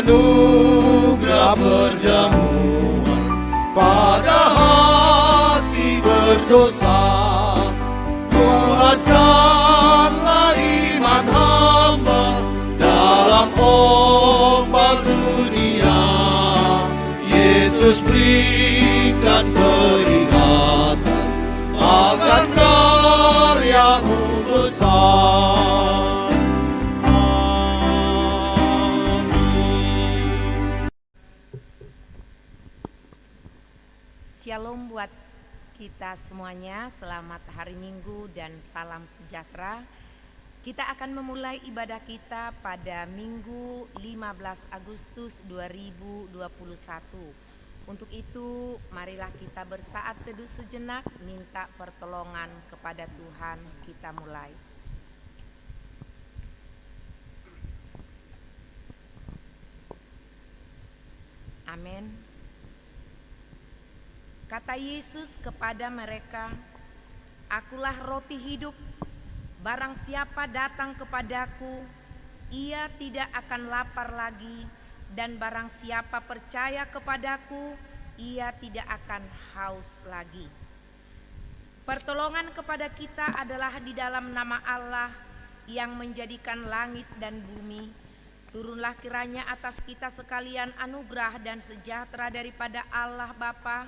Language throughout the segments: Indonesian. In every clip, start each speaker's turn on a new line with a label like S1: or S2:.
S1: anugerah perjamuan pada hati berdosa. Kuatkanlah iman hamba dalam ombak dunia. Yesus berikan peringatan akan karya-Mu besar.
S2: Shalom buat kita semuanya, selamat hari Minggu dan salam sejahtera. Kita akan memulai ibadah kita pada Minggu 15 Agustus 2021. Untuk itu, marilah kita bersaat teduh sejenak, minta pertolongan kepada Tuhan. Kita mulai. Amin. Kata Yesus kepada mereka, "Akulah roti hidup. Barang siapa datang kepadaku, ia tidak akan lapar lagi, dan barang siapa percaya kepadaku, ia tidak akan haus lagi." Pertolongan kepada kita adalah di dalam nama Allah yang menjadikan langit dan bumi. Turunlah kiranya atas kita sekalian anugerah dan sejahtera daripada Allah Bapa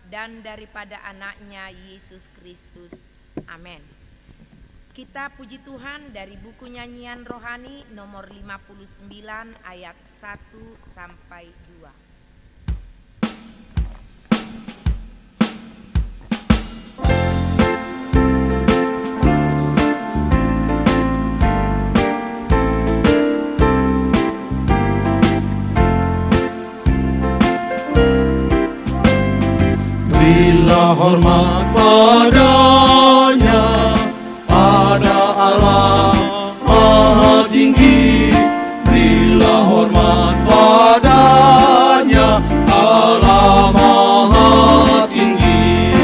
S2: dan daripada anaknya Yesus Kristus. Amin. Kita puji Tuhan dari buku nyanyian rohani nomor 59 ayat 1 sampai 2.
S1: Berilah hormat padanya, pada Allah Maha Tinggi. Berilah hormat padanya, Allah Maha Tinggi.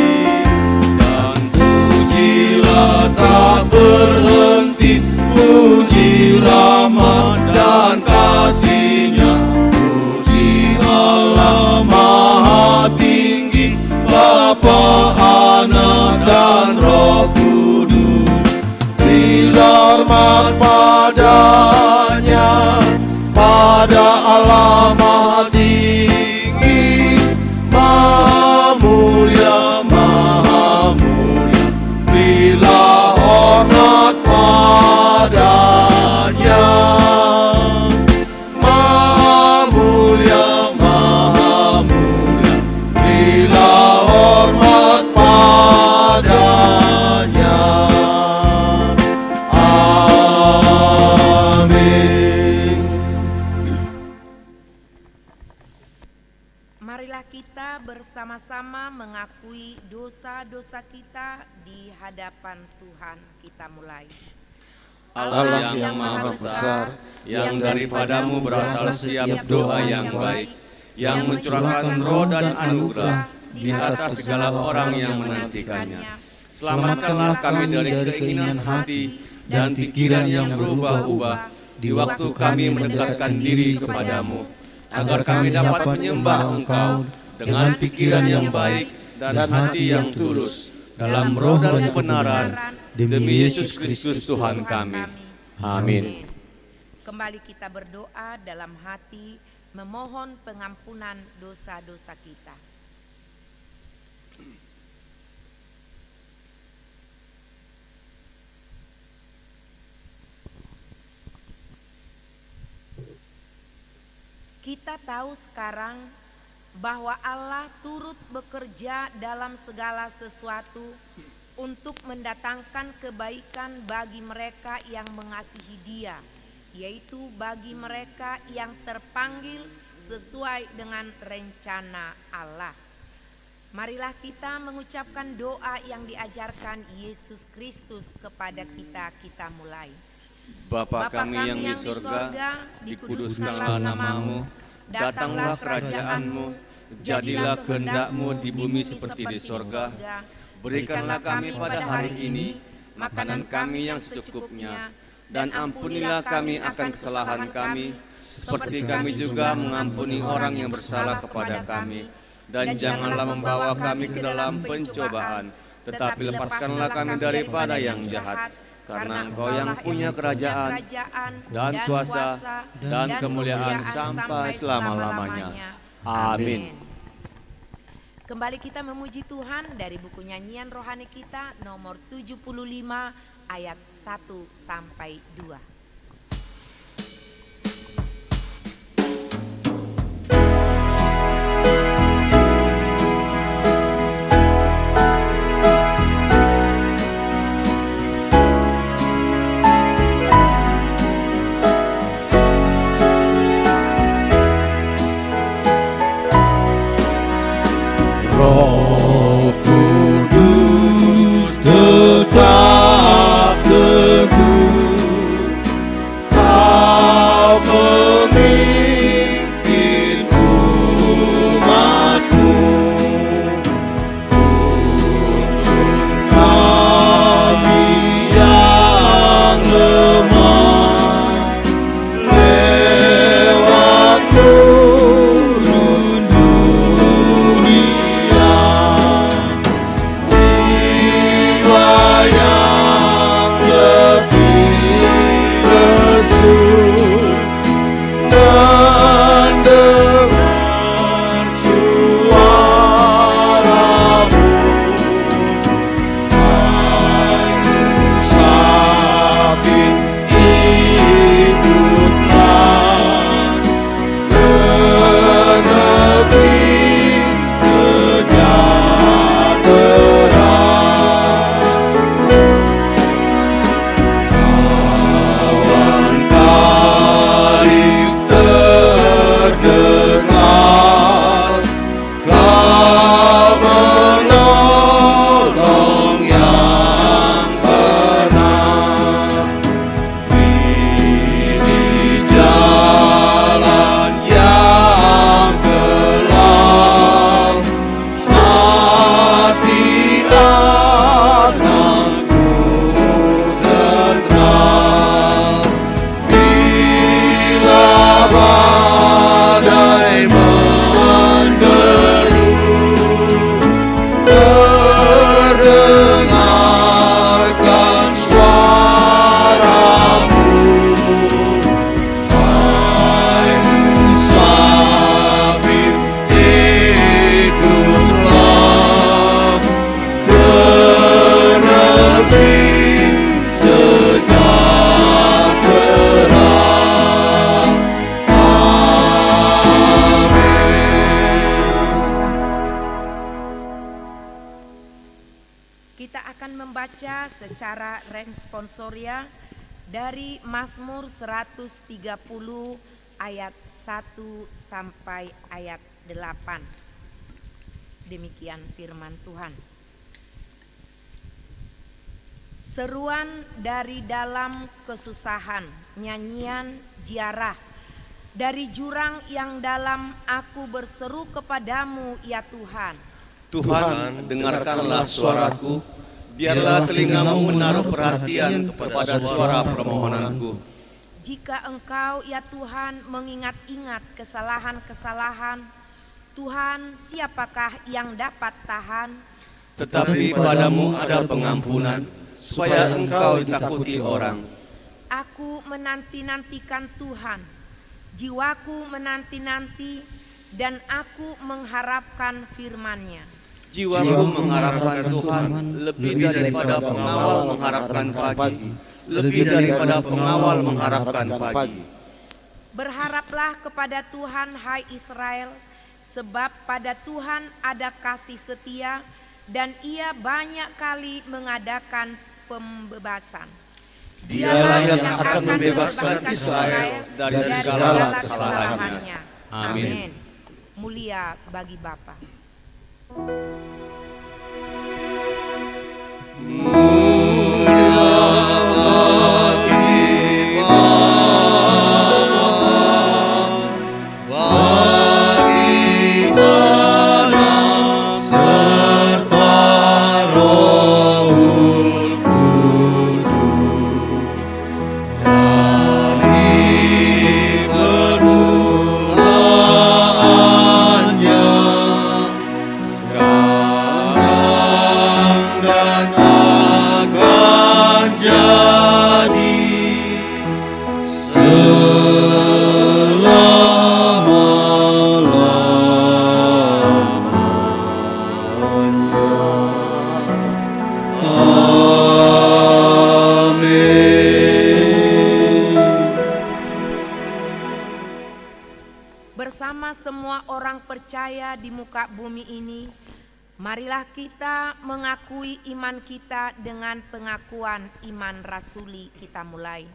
S1: Dan pujilah tak berhenti, pujilah mat dan kasih-Nya. Puji Allah Maha Tinggi, Bapa, Anak, dan Roh Kudus. Berilah hormat padanya, pada Allah Maha Tinggi, Maha Mulia, Maha Mulia. Berilah hormat padanya, Maha Mulia, Maha Mulia. Berilah hormat padanya. Amin.
S2: Marilah kita bersama-sama mengakui dosa-dosa kita di hadapan Tuhan. Kita mulai.
S3: Allah yang maha besar, yang daripadamu berasal setiap doa yang baik, yang mencurahkan roh dan anugerah di atas segala orang yang menantikannya. Selamatkanlah kami dari keinginan hati dan pikiran yang berubah-ubah di waktu kami mendekatkan diri kepadamu, agar kami dapat menyembah Engkau dengan pikiran yang baik dan hati yang tulus, dalam roh dan kebenaran, demi Yesus Kristus Tuhan kami. Amin.
S2: Kembali kita berdoa dalam hati, memohon pengampunan dosa-dosa kita. Kita tahu sekarang bahwa Allah turut bekerja dalam segala sesuatu untuk mendatangkan kebaikan bagi mereka yang mengasihi Dia, yaitu bagi mereka yang terpanggil sesuai dengan rencana Allah. Marilah kita mengucapkan doa yang diajarkan Yesus Kristus kepada kita. Kita mulai.
S3: Bapa kami yang di sorga, dikuduskanlah nama-Mu, datanglah kerajaan-Mu, jadilah kehendak-Mu di bumi seperti di sorga. Berikanlah kami pada hari ini makanan kami yang secukupnya, Dan ampunilah kami akan kesalahan kami, seperti kami juga mengampuni orang yang bersalah kepada kami. Dan janganlah membawa kami ke dalam pencobaan, tetapi lepaskanlah kami daripada yang jahat. Karena Engkau yang punya kerajaan dan kuasa dan kemuliaan sampai selama-lamanya. Amin.
S2: Kembali kita memuji Tuhan dari buku nyanyian rohani kita nomor 75 ayat 1 sampai 2.
S1: Roh Kudus tetap teguh, Kau memimpin umat-Mu. Tuntun kami yang lemah lewat gurun dunia, jiwa yang letih lesu mendengar suara-Mu. Hai musafir, ikutlah ke negeri sejahtera. Kawan karib terdekat, Kau menolong yang benar. Di jalan yang gelap, hati anakku tentram. Bila badai menderu, terdengarkan suara-Mu. Hai musafir, ikutlah ke negeri sejahtera.
S2: Kita akan membaca secara responsoria dari Mazmur 130 ayat 1 sampai ayat 8. Demikian firman Tuhan. Seruan dari dalam kesusahan, nyanyian ziarah. Dari jurang yang dalam aku berseru kepadamu ya Tuhan.
S3: Tuhan, dengarkanlah suaraku, biarlah telingamu menaruh perhatian kepada suara permohonanku.
S2: Jika Engkau ya Tuhan mengingat-ingat kesalahan-kesalahan, Tuhan siapakah yang dapat tahan?
S3: Tetapi padamu ada pengampunan, supaya Engkau ditakuti orang.
S2: Aku menanti-nantikan Tuhan, jiwaku menanti-nanti, dan aku mengharapkan firman-Nya.
S3: Jiwaku mengharapkan Tuhan lebih daripada pengawal mengharapkan pagi, lebih daripada pengawal mengharapkan pagi.
S2: Berharaplah kepada Tuhan, hai Israel, sebab pada Tuhan ada kasih setia, dan Ia banyak kali mengadakan pembebasan.
S3: Dialah yang akan membebaskan Israel dari segala kesalahannya. Amin.
S2: Mulia bagi Bapa. muka bumi ini, marilah kita mengakui iman kita dengan pengakuan iman rasuli. Kita mulai.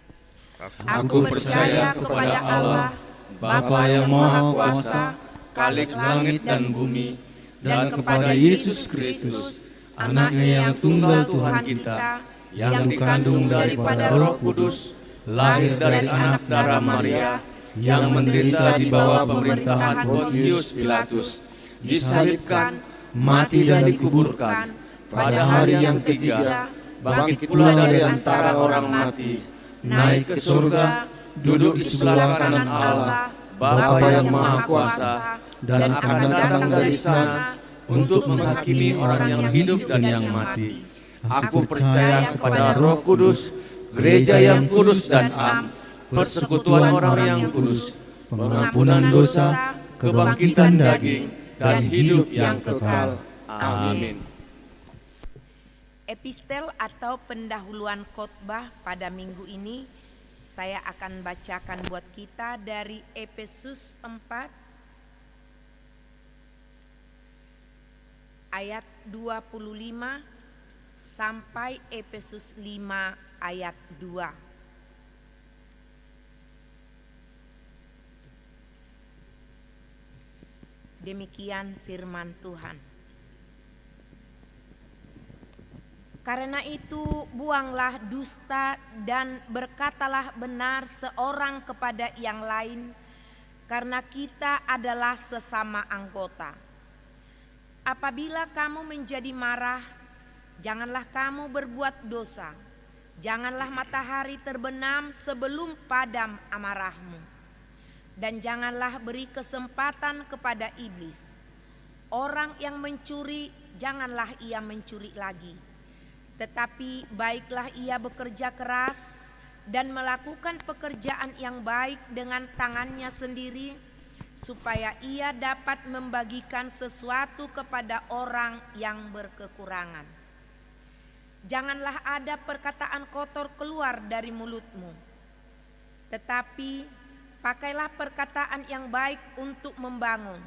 S3: Aku percaya kepada Allah, Bapa yang Maha Kuasa, Khalik langit dan bumi, dan kepada Yesus Kristus, Anaknya yang tunggal Tuhan kita, yang dikandung daripada Roh Kudus, lahir dari anak darah Maria, yang menderita di bawah pemerintahan Pontius Pilatus, disalibkan, mati dan dikuburkan, pada hari yang ketiga bangkit pula dari antara orang mati, naik ke surga, duduk di sebelah kanan Allah, Bapa yang Maha Kuasa, dan akan datang dari sana untuk menghakimi orang yang hidup dan yang mati. Aku percaya kepada Roh Kudus, gereja yang kudus dan am, persekutuan orang yang kudus, pengampunan dosa, kebangkitan daging, dan hidup yang kekal. Amin.
S2: Epistel atau pendahuluan khotbah pada minggu ini saya akan bacakan buat kita dari Efesus 4 ayat 25 sampai Efesus 5 ayat 2. Demikian firman Tuhan. Karena itu buanglah dusta dan berkatalah benar seorang kepada yang lain, karena kita adalah sesama anggota. Apabila kamu menjadi marah, janganlah kamu berbuat dosa. Janganlah matahari terbenam sebelum padam amarahmu. Dan janganlah beri kesempatan kepada iblis. Orang yang mencuri, janganlah ia mencuri lagi. Tetapi baiklah ia bekerja keras dan melakukan pekerjaan yang baik dengan tangannya sendiri, supaya ia dapat membagikan sesuatu kepada orang yang berkekurangan. Janganlah ada perkataan kotor keluar dari mulutmu, tetapi pakailah perkataan yang baik untuk membangun,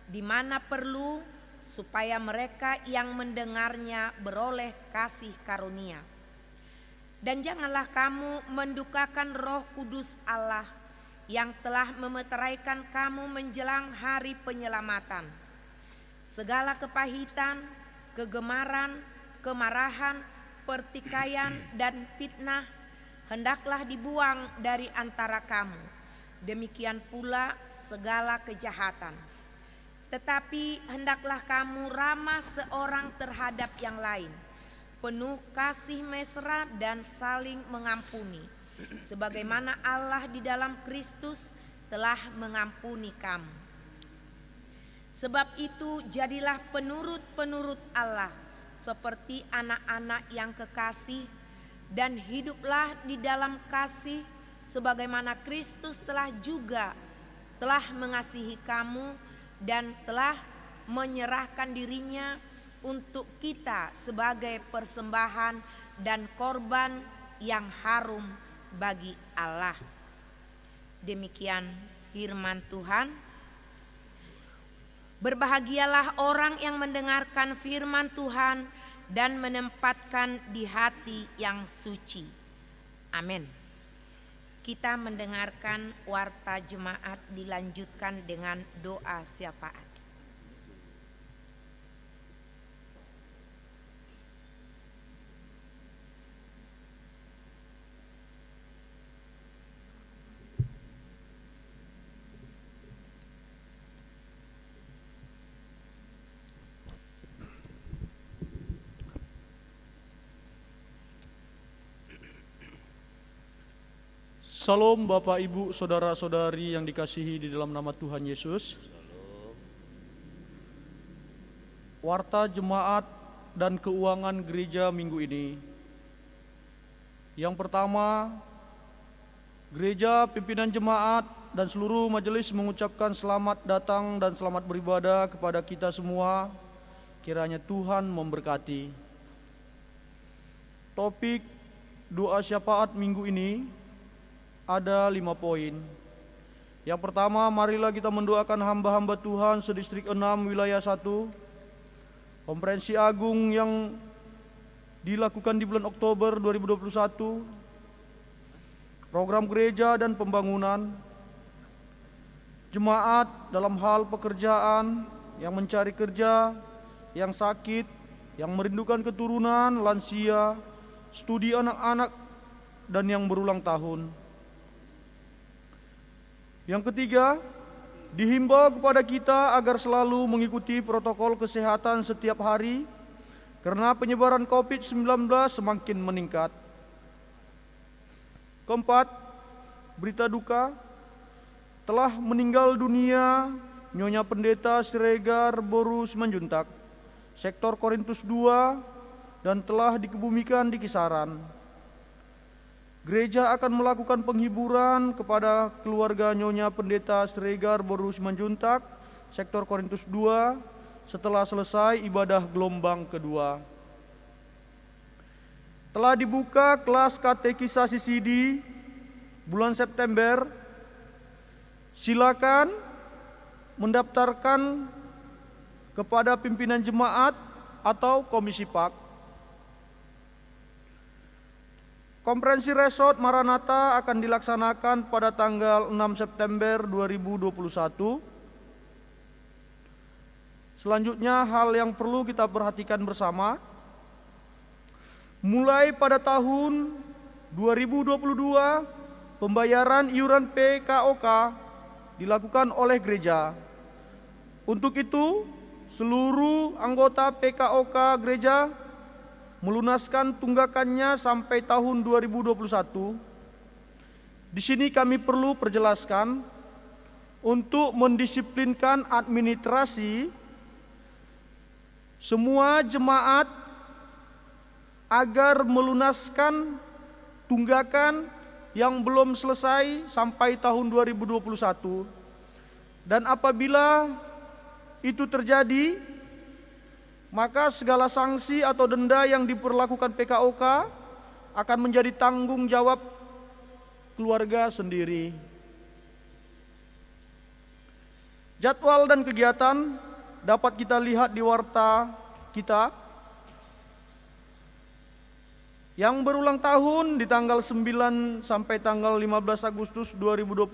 S2: di mana perlu, supaya mereka yang mendengarnya beroleh kasih karunia. Dan janganlah kamu mendukakan Roh Kudus Allah yang telah memeteraikan kamu menjelang hari penyelamatan. Segala kepahitan, kegemaran, kemarahan, pertikaian, dan fitnah hendaklah dibuang dari antara kamu. Demikian pula segala kejahatan. Tetapi hendaklah kamu ramah seorang terhadap yang lain, penuh kasih mesra dan saling mengampuni, sebagaimana Allah di dalam Kristus telah mengampuni kamu. Sebab itu jadilah penurut-penurut Allah seperti anak-anak yang kekasih, dan hiduplah di dalam kasih sebagaimana Kristus telah mengasihi kamu dan telah menyerahkan dirinya untuk kita sebagai persembahan dan korban yang harum bagi Allah. Demikian firman Tuhan. Berbahagialah orang yang mendengarkan firman Tuhan dan menempatkan di hati yang suci. Amin. Kita mendengarkan warta jemaat dilanjutkan dengan doa syafaat.
S4: Salam Bapak Ibu Saudara-saudari yang dikasihi di dalam nama Tuhan Yesus. Warta jemaat dan keuangan gereja minggu ini. Yang pertama, gereja, pimpinan jemaat dan seluruh majelis mengucapkan selamat datang dan selamat beribadah kepada kita semua. Kiranya Tuhan memberkati. Topik doa syafaat minggu ini ada 5 poin. Yang pertama, marilah kita mendoakan hamba-hamba Tuhan sedistrik 6 wilayah 1. Konferensi Agung yang dilakukan di bulan Oktober 2021. Program gereja dan pembangunan. Jemaat dalam hal pekerjaan, yang mencari kerja, yang sakit, yang merindukan keturunan, lansia, studi anak-anak, dan yang berulang tahun. Yang ketiga, dihimbau kepada kita agar selalu mengikuti protokol kesehatan setiap hari karena penyebaran COVID-19 semakin meningkat. Keempat, berita duka, telah meninggal dunia Nyonya Pendeta Siregar Boru Simanjuntak, sektor Korintus 2, dan telah dikebumikan di Kisaran. Gereja akan melakukan penghiburan kepada keluarga Nyonya Pendeta Siregar Boru Simanjuntak, sektor Korintus 2, setelah selesai ibadah gelombang kedua. Telah dibuka kelas katekisasi CD bulan September. Silakan mendaftarkan kepada pimpinan jemaat atau komisi PAK. Konferensi Resort Maranatha akan dilaksanakan pada tanggal 6 September 2021. Selanjutnya, hal yang perlu kita perhatikan bersama. Mulai pada tahun 2022, pembayaran iuran PKOK dilakukan oleh gereja. Untuk itu, seluruh anggota PKOK gereja melunaskan tunggakannya sampai tahun 2021. Di sini kami perlu perjelaskan untuk mendisiplinkan administrasi semua jemaat agar melunaskan tunggakan yang belum selesai sampai tahun 2021. Dan apabila itu terjadi, maka segala sanksi atau denda yang diperlakukan PKOK akan menjadi tanggung jawab keluarga sendiri. Jadwal dan kegiatan dapat kita lihat di warta kita. Yang berulang tahun di tanggal 9 sampai tanggal 15 Agustus 2021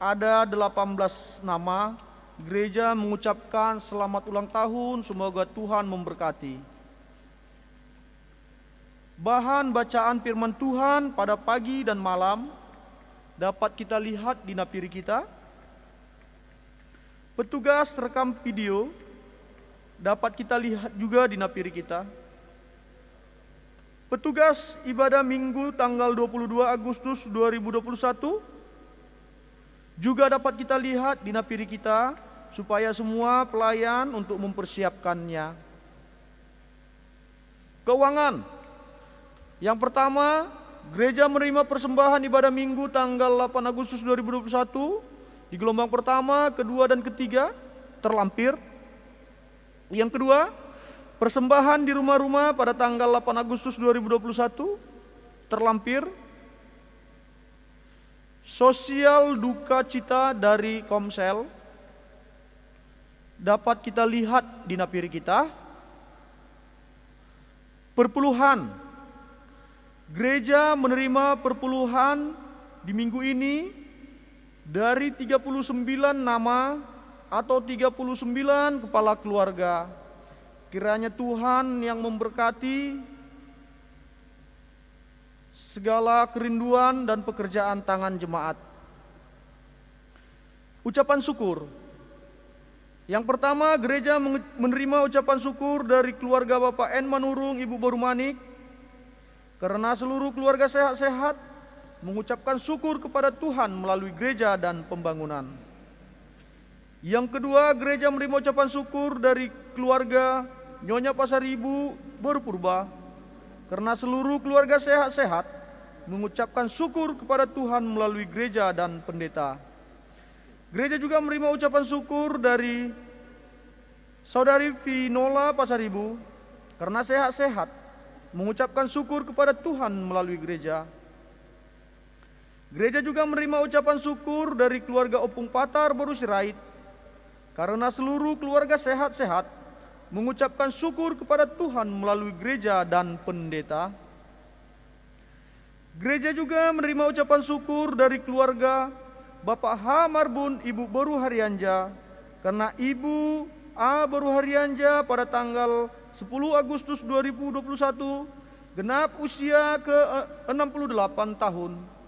S4: ada 18 nama. Gereja mengucapkan selamat ulang tahun, semoga Tuhan memberkati. Bahan bacaan firman Tuhan pada pagi dan malam dapat kita lihat di napiri kita. Petugas rekam video dapat kita lihat juga di napiri kita. Petugas ibadah Minggu tanggal 22 Agustus 2021 juga dapat kita lihat di napiri kita, supaya semua pelayan untuk mempersiapkannya. Keuangan. Yang pertama, gereja menerima persembahan ibadah Minggu tanggal 8 Agustus 2021 di gelombang pertama, kedua, dan ketiga terlampir. Yang kedua, persembahan di rumah-rumah pada tanggal 8 Agustus 2021 terlampir. Sosial duka cita dari Komsel dapat kita lihat di napiri kita. Perpuluhan. Gereja menerima perpuluhan di minggu ini dari 39 nama atau 39 kepala keluarga. Kiranya Tuhan yang memberkati segala kerinduan dan pekerjaan tangan jemaat. Ucapan syukur. Yang pertama, gereja menerima ucapan syukur dari keluarga Bapak N. Manurung, Ibu Boru Manik, karena seluruh keluarga sehat-sehat, mengucapkan syukur kepada Tuhan melalui gereja dan pembangunan. Yang kedua, gereja menerima ucapan syukur dari keluarga Nyonya Pasaribu Boru Purba, karena seluruh keluarga sehat-sehat, mengucapkan syukur kepada Tuhan melalui gereja dan pendeta. Gereja juga menerima ucapan syukur dari Saudari Vinola Pasaribu karena sehat-sehat, mengucapkan syukur kepada Tuhan melalui gereja. Gereja juga menerima ucapan syukur dari keluarga Opung Patar Boru Sirait, karena seluruh keluarga sehat-sehat mengucapkan syukur kepada Tuhan melalui gereja dan pendeta. Gereja juga menerima ucapan syukur dari keluarga Bapak H. Marbun Ibu Boru Harianja, karena Ibu A. Boru Harianja pada tanggal 10 Agustus 2021 genap usia ke-68 tahun.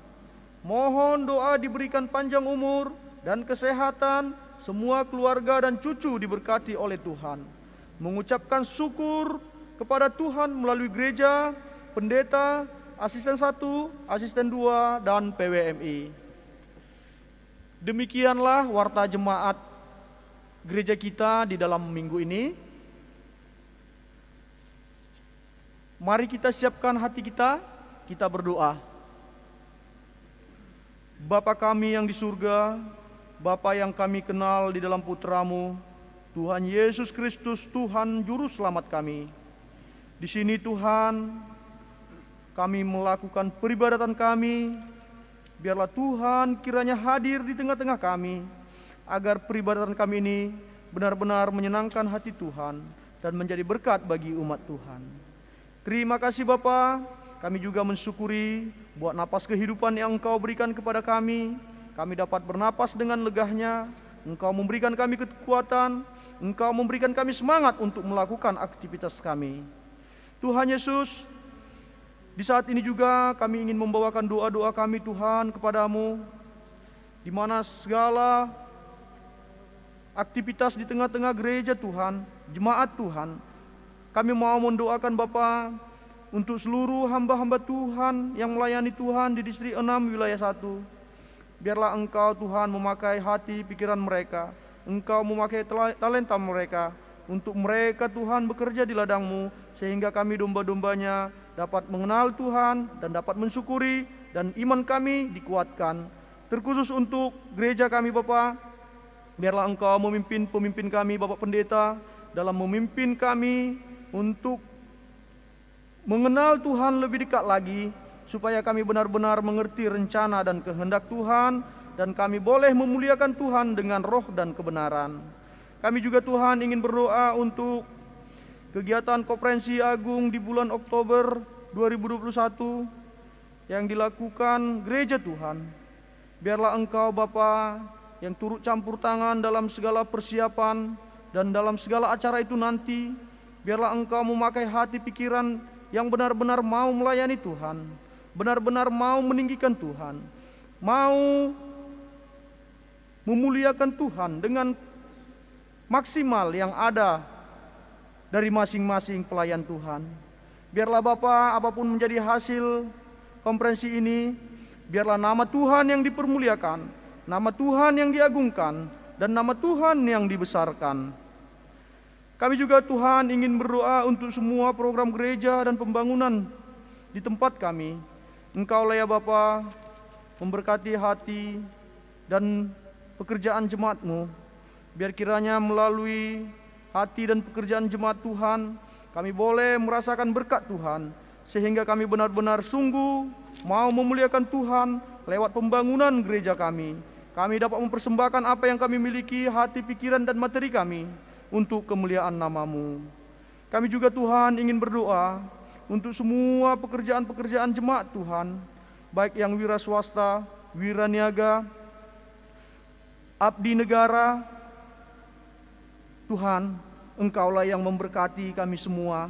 S4: Mohon doa diberikan panjang umur dan kesehatan, semua keluarga dan cucu diberkati oleh Tuhan. Mengucapkan syukur kepada Tuhan melalui gereja, pendeta, asisten 1, asisten 2, dan PWMI. Demikianlah warta jemaat gereja kita di dalam minggu ini. Mari kita siapkan hati kita berdoa. Bapa kami yang di surga, Bapa yang kami kenal di dalam Putra-Mu, Tuhan Yesus Kristus, Tuhan Juru Selamat kami. Di sini Tuhan, kami melakukan peribadatan kami, biarlah Tuhan kiranya hadir di tengah-tengah kami, agar peribadatan kami ini benar-benar menyenangkan hati Tuhan dan menjadi berkat bagi umat Tuhan. Terima kasih Bapa, kami juga mensyukuri buat napas kehidupan yang Engkau berikan kepada kami. Kami dapat bernapas dengan legahnya, Engkau memberikan kami kekuatan, Engkau memberikan kami semangat untuk melakukan aktivitas kami. Tuhan Yesus, di saat ini juga kami ingin membawakan doa-doa kami Tuhan kepadamu, di mana segala aktivitas di tengah-tengah gereja Tuhan, jemaat Tuhan, kami mau mendoakan Bapa untuk seluruh hamba-hamba Tuhan yang melayani Tuhan di distrik 6 wilayah 1. Biarlah Engkau Tuhan memakai hati pikiran mereka, Engkau memakai talenta mereka, untuk mereka Tuhan bekerja di ladang-Mu, sehingga kami domba-dombanya dapat mengenal Tuhan dan dapat mensyukuri, dan iman kami dikuatkan. Terkhusus untuk gereja kami Bapa, biarlah Engkau memimpin pemimpin kami Bapak Pendeta dalam memimpin kami untuk mengenal Tuhan lebih dekat lagi, supaya kami benar-benar mengerti rencana dan kehendak Tuhan, dan kami boleh memuliakan Tuhan dengan roh dan kebenaran. Kami juga Tuhan ingin berdoa untuk kegiatan Konferensi Agung di bulan Oktober 2021 yang dilakukan gereja Tuhan. Biarlah Engkau Bapa yang turut campur tangan dalam segala persiapan dan dalam segala acara itu nanti, biarlah Engkau memakai hati pikiran yang benar-benar mau melayani Tuhan, benar-benar mau meninggikan Tuhan, mau memuliakan Tuhan dengan maksimal yang ada dari masing-masing pelayan Tuhan. Biarlah Bapa, apapun menjadi hasil konferensi ini, biarlah nama Tuhan yang dipermuliakan, nama Tuhan yang diagungkan, dan nama Tuhan yang dibesarkan. Kami juga Tuhan ingin berdoa untuk semua program gereja dan pembangunan di tempat kami. Engkaulah ya Bapa memberkati hati dan pekerjaan jemaat-Mu. Biar kiranya melalui hati dan pekerjaan jemaat Tuhan, kami boleh merasakan berkat Tuhan, sehingga kami benar-benar sungguh mau memuliakan Tuhan lewat pembangunan gereja kami. Kami dapat mempersembahkan apa yang kami miliki, hati, pikiran, dan materi kami, untuk kemuliaan nama-Mu. Kami juga Tuhan ingin berdoa untuk semua pekerjaan-pekerjaan jemaat Tuhan, baik yang wira swasta, wira niaga, abdi negara. Tuhan, Engkaulah yang memberkati kami semua,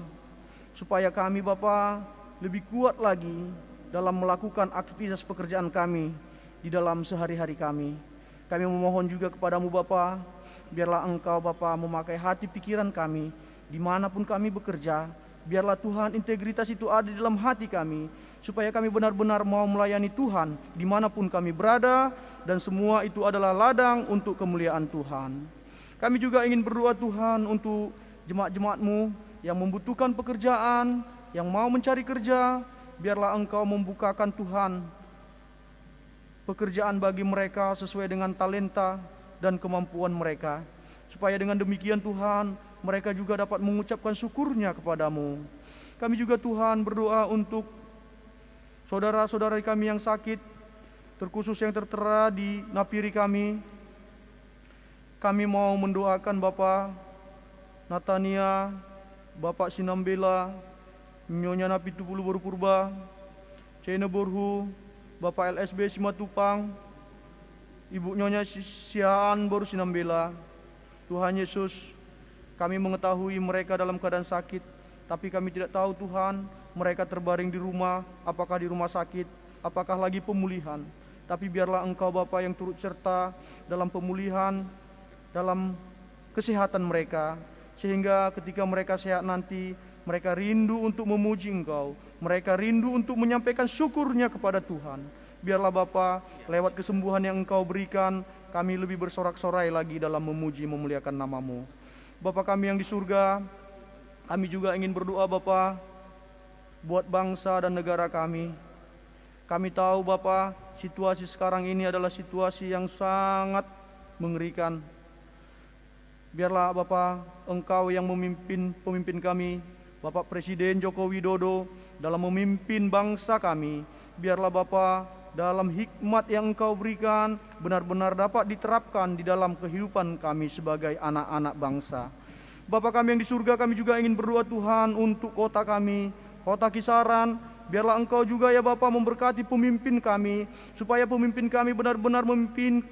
S4: supaya kami Bapa lebih kuat lagi dalam melakukan aktivitas pekerjaan kami di dalam sehari-hari kami. Kami memohon juga kepadamu Bapa, biarlah Engkau Bapa memakai hati pikiran kami dimanapun kami bekerja. Biarlah Tuhan integritas itu ada di dalam hati kami, supaya kami benar-benar mau melayani Tuhan dimanapun kami berada, dan semua itu adalah ladang untuk kemuliaan Tuhan. Kami juga ingin berdoa Tuhan untuk jemaat-jemaat-Mu yang membutuhkan pekerjaan, yang mau mencari kerja. Biarlah Engkau membukakan Tuhan pekerjaan bagi mereka sesuai dengan talenta dan kemampuan mereka, supaya dengan demikian Tuhan, mereka juga dapat mengucapkan syukurnya kepadamu. Kami juga Tuhan berdoa untuk saudara-saudara kami yang sakit, terkhusus yang tertera di napiri kami mau mendoakan Bapak Natania, Bapak Sinambela, Nyonya Napi Tupulu Baru Purba, Cene Borhu, Bapak LSB Simatupang, Ibu Nyonya Siaan Baru Sinambela. Tuhan Yesus, kami mengetahui mereka dalam keadaan sakit, tapi kami tidak tahu Tuhan, mereka terbaring di rumah, apakah di rumah sakit, apakah lagi pemulihan. Tapi biarlah Engkau Bapa yang turut serta dalam pemulihan, dalam kesehatan mereka, sehingga ketika mereka sehat nanti, mereka rindu untuk memuji Engkau, mereka rindu untuk menyampaikan syukurnya kepada Tuhan. Biarlah Bapa, lewat kesembuhan yang Engkau berikan, kami lebih bersorak-sorai lagi dalam memuji memuliakan nama-Mu. Bapa kami yang di surga, kami juga ingin berdoa Bapa, buat bangsa dan negara kami. Kami tahu Bapa, situasi sekarang ini adalah situasi yang sangat mengerikan. Biarlah Bapa, Engkau yang memimpin pemimpin kami, Bapak Presiden Joko Widodo dalam memimpin bangsa kami. Biarlah Bapa, dalam hikmat yang Engkau berikan benar-benar dapat diterapkan di dalam kehidupan kami sebagai anak-anak bangsa. Bapa kami yang di surga, kami juga ingin berdoa Tuhan untuk kota kami, kota Kisaran. Biarlah Engkau juga ya Bapa memberkati pemimpin kami, supaya pemimpin kami benar-benar memimpin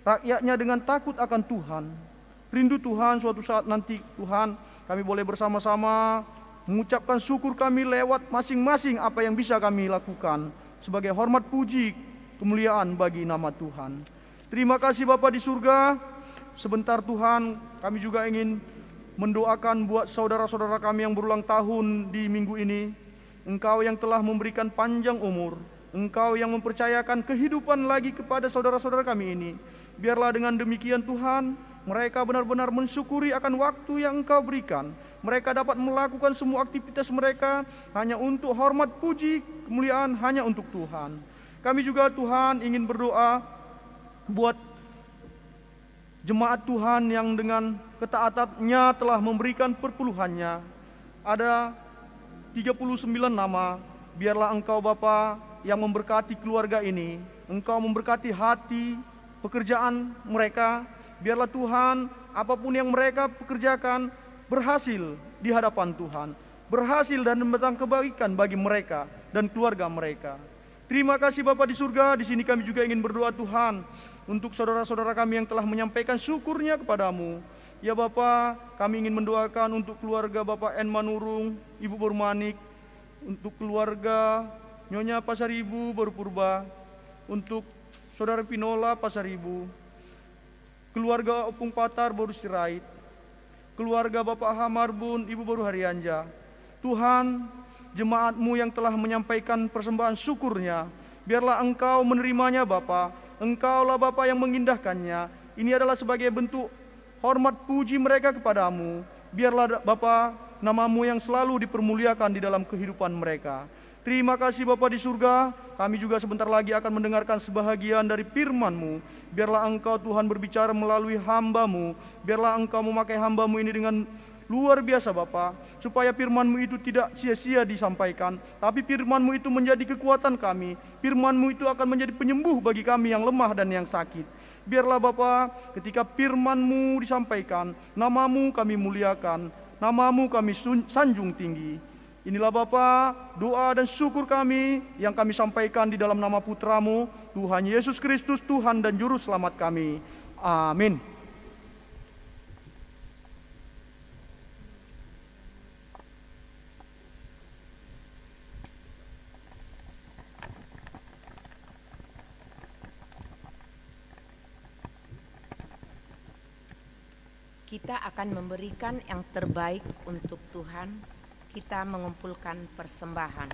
S4: rakyatnya dengan takut akan Tuhan. Rindu Tuhan suatu saat nanti Tuhan, kami boleh bersama-sama mengucapkan syukur kami lewat masing-masing apa yang bisa kami lakukan sebagai hormat puji kemuliaan bagi nama Tuhan. Terima kasih Bapa di surga. Sebentar Tuhan, kami juga ingin mendoakan buat saudara-saudara kami yang berulang tahun di minggu ini. Engkau yang telah memberikan panjang umur, Engkau yang mempercayakan kehidupan lagi kepada saudara-saudara kami ini. Biarlah dengan demikian Tuhan, mereka benar-benar mensyukuri akan waktu yang Engkau berikan. Mereka dapat melakukan semua aktivitas mereka hanya untuk hormat puji kemuliaan hanya untuk Tuhan. Kami juga Tuhan ingin berdoa buat jemaat Tuhan yang dengan ketaatannya telah memberikan perpuluhannya. Ada 39 nama. Biarlah Engkau Bapa yang memberkati keluarga ini. Engkau memberkati hati, pekerjaan mereka. Biarlah Tuhan, apapun yang mereka pekerjakan berhasil di hadapan Tuhan, berhasil dan mendatangkan kebaikan bagi mereka dan keluarga mereka. Terima kasih Bapa di surga. Di sini kami juga ingin berdoa Tuhan untuk saudara-saudara kami yang telah menyampaikan syukurnya kepadamu. Ya Bapa, kami ingin mendoakan untuk keluarga Bapak N. Manurung, Ibu Bormanik, untuk keluarga Nyonya Pasaribu Baru Purba, untuk Saudara Pinola Pasaribu, keluarga Opung Patar Baru Sirait, keluarga Bapak Hamarbun, Ibu Baru Harianja. Tuhan, jemaat-Mu yang telah menyampaikan persembahan syukurnya, biarlah Engkau menerimanya Bapa. Engkaulah Bapa yang mengindahkannya. Ini adalah sebagai bentuk hormat puji mereka kepadamu. Biarlah Bapa, nama-Mu yang selalu dipermuliakan di dalam kehidupan mereka. Terima kasih Bapa di surga. Kami juga sebentar lagi akan mendengarkan sebahagian dari firman-Mu. Biarlah Engkau Tuhan berbicara melalui hamba-Mu. Biarlah Engkau memakai hamba-Mu ini dengan luar biasa Bapa, supaya firman-Mu itu tidak sia-sia disampaikan, tapi firman-Mu itu menjadi kekuatan kami. Firman-Mu itu akan menjadi penyembuh bagi kami yang lemah dan yang sakit. Biarlah Bapa, ketika firman-Mu disampaikan, nama-Mu kami muliakan, nama-Mu kami sanjung tinggi. Inilah Bapa, doa dan syukur kami yang kami sampaikan di dalam nama Putra-Mu, Tuhan Yesus Kristus, Tuhan dan Juru Selamat kami. Amin.
S2: Kita akan memberikan yang terbaik untuk Tuhan. Kita mengumpulkan persembahan.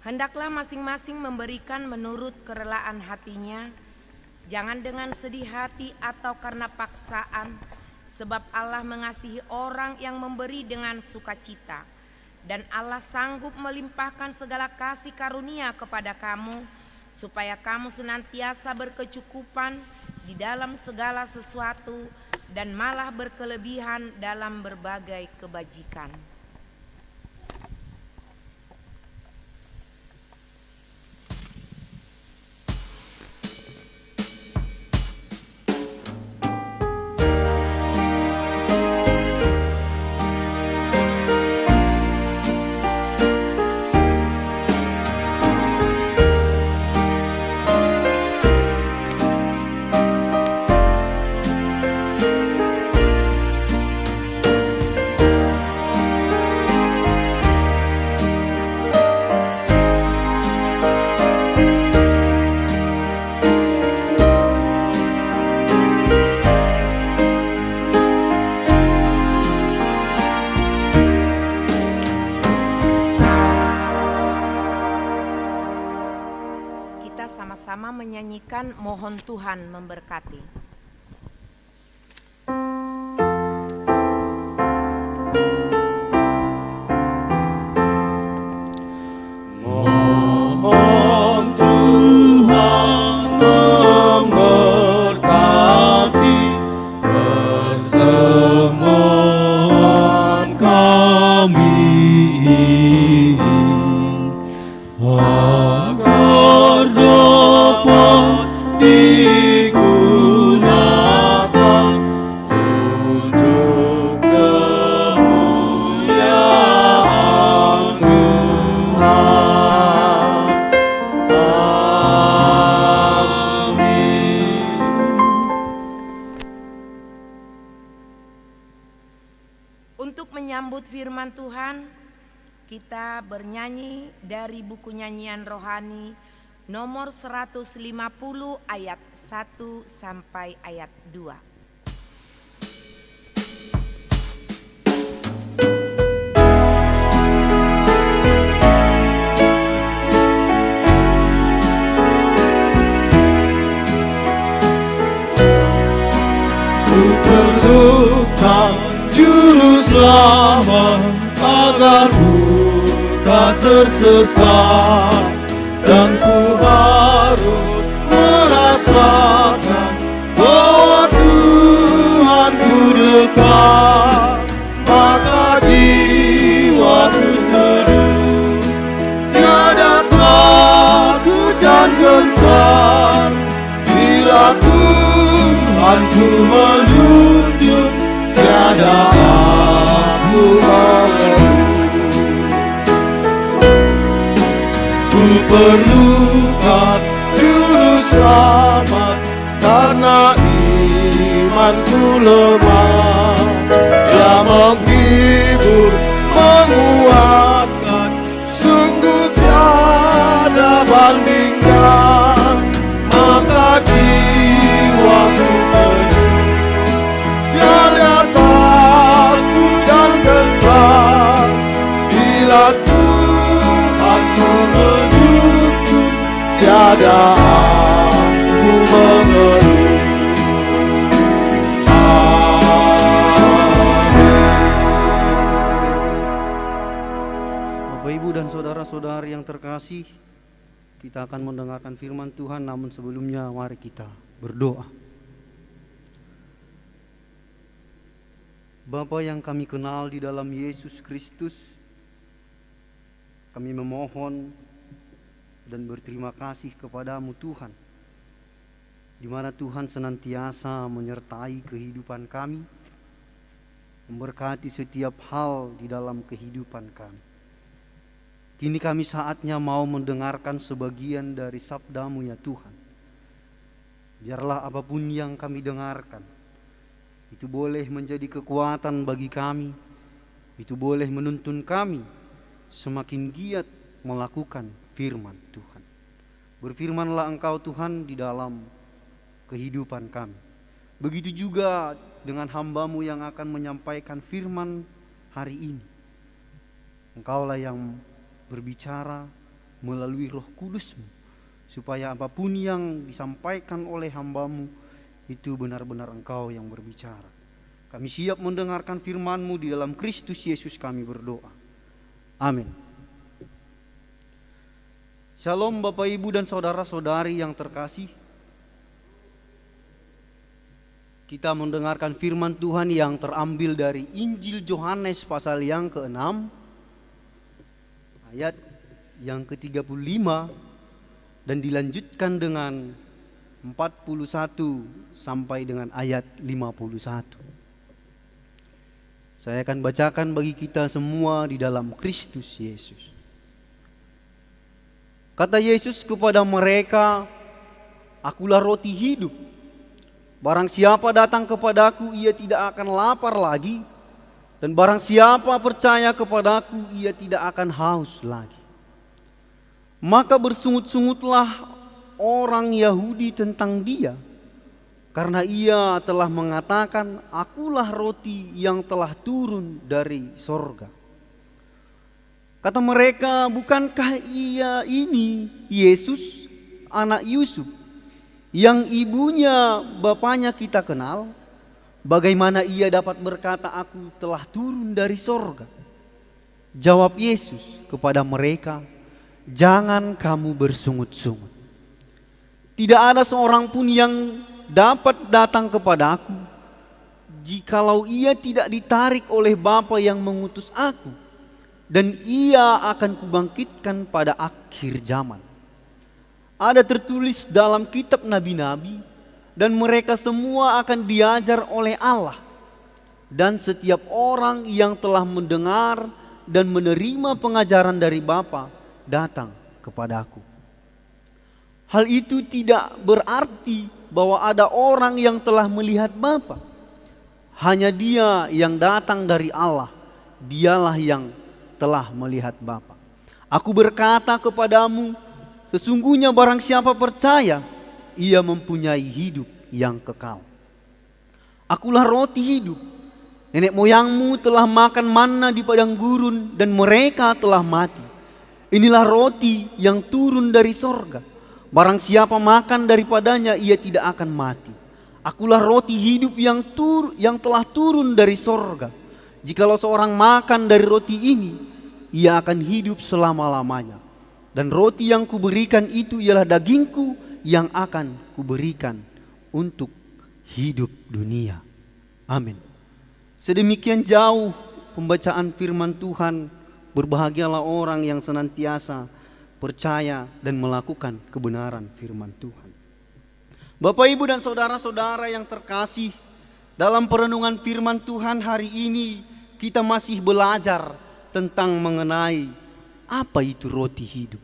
S2: Hendaklah masing-masing memberikan menurut kerelaan hatinya, jangan dengan sedih hati atau karena paksaan, sebab Allah mengasihi orang yang memberi dengan sukacita, dan Allah sanggup melimpahkan segala kasih karunia kepada kamu, supaya kamu senantiasa berkecukupan di dalam segala sesuatu, dan malah berkelebihan dalam berbagai kebajikan. bersama-sama menyanyikan Mohon Tuhan Memberkati.
S1: Mohon Tuhan memberkati persembahan kami ini, agar dapat digunakan untuk kemuliaan Tuhan.
S2: Untuk menyambut firman Tuhan, kita bernyanyi dari buku nyanyian rohani nomor 150 ayat 1 sampai ayat 2.
S1: Ku perlukan juru selamat agar ku tak tersesat, dan ku harus merasakan bahwa Tuhanku dekat. Maka jiwaku teduh, tiada takut dan gentar, bila Tuhanku menuntun, tiada aku mengeluh. Ku perlukan juru selamat karena imanku lemah. Dia menghibur, menguatkan, sungguh tiada bandingnya. Maka jiwaku penuh, tiada takut dan gentar, bila Tuhan menuntun, tiada aku mengeluh.
S5: Bapak, Ibu, dan saudara-saudari yang terkasih, kita akan mendengarkan firman Tuhan, namun sebelumnya mari kita berdoa. Bapa yang kami kenal di dalam Yesus Kristus, kami memohon dan berterima kasih kepadamu Tuhan, di mana Tuhan senantiasa menyertai kehidupan kami, memberkati setiap hal di dalam kehidupan kami. Kini kami saatnya mau mendengarkan sebagian dari sabda-Mu ya Tuhan. Biarlah apapun yang kami dengarkan, itu boleh menjadi kekuatan bagi kami, itu boleh menuntun kami semakin giat melakukan firman Tuhan. Berfirmanlah Engkau Tuhan di dalam kehidupan kami. Begitu juga dengan hamba-Mu yang akan menyampaikan firman hari ini. Engkaulah yang berbicara melalui Roh Kudus-Mu, supaya apapun yang disampaikan oleh hamba-Mu itu benar-benar Engkau yang berbicara. Kami siap mendengarkan firman-Mu, di dalam Kristus Yesus kami berdoa. Amin. Shalom Bapak, Ibu, dan saudara-saudari yang terkasih. Kita mendengarkan firman Tuhan yang terambil dari Injil Yohanes pasal yang ke-6, ayat yang ke-35 dan dilanjutkan dengan 41 sampai dengan ayat 51. Saya akan bacakan bagi kita semua di dalam Kristus Yesus. Kata Yesus kepada mereka, "Akulah roti hidup. Barang siapa datang kepadaku, ia tidak akan lapar lagi. Dan barang siapa percaya kepadaku, ia tidak akan haus lagi." Maka bersungut-sungutlah orang Yahudi tentang dia, karena ia telah mengatakan, "Akulah roti yang telah turun dari sorga." Kata mereka, "Bukankah ia ini Yesus, anak Yusuf, yang ibunya bapaknya kita kenal, bagaimana ia dapat berkata, aku telah turun dari sorga? Jawab Yesus kepada mereka, jangan kamu bersungut-sungut. Tidak ada seorang pun yang dapat datang kepada aku, jikalau ia tidak ditarik oleh Bapa yang mengutus aku, dan ia akan kubangkitkan pada akhir zaman. Ada tertulis dalam kitab nabi-nabi, dan mereka semua akan diajar oleh Allah. Dan setiap orang yang telah mendengar dan menerima pengajaran dari Bapa datang kepada aku. Hal itu tidak berarti bahwa ada orang yang telah melihat Bapa. Hanya Dia yang datang dari Allah, Dialah yang telah melihat Bapa. Aku berkata kepadamu, sesungguhnya barang siapa percaya, ia mempunyai hidup yang kekal. Akulah roti hidup. Nenek moyangmu telah makan manna di padang gurun dan mereka telah mati. Inilah roti yang turun dari sorga. Barang siapa makan daripadanya, ia tidak akan mati. Akulah roti hidup yang telah turun dari sorga. Jikalau seorang makan dari roti ini, ia akan hidup selama-lamanya. Dan roti yang kuberikan itu ialah dagingku yang akan kuberikan untuk hidup dunia. Amin. Sedemikian jauh pembacaan firman Tuhan. Berbahagialah orang yang senantiasa percaya dan melakukan kebenaran firman Tuhan. Bapak, Ibu, dan saudara-saudara yang terkasih, dalam perenungan firman Tuhan hari ini kita masih belajar tentang mengenai apa itu roti hidup.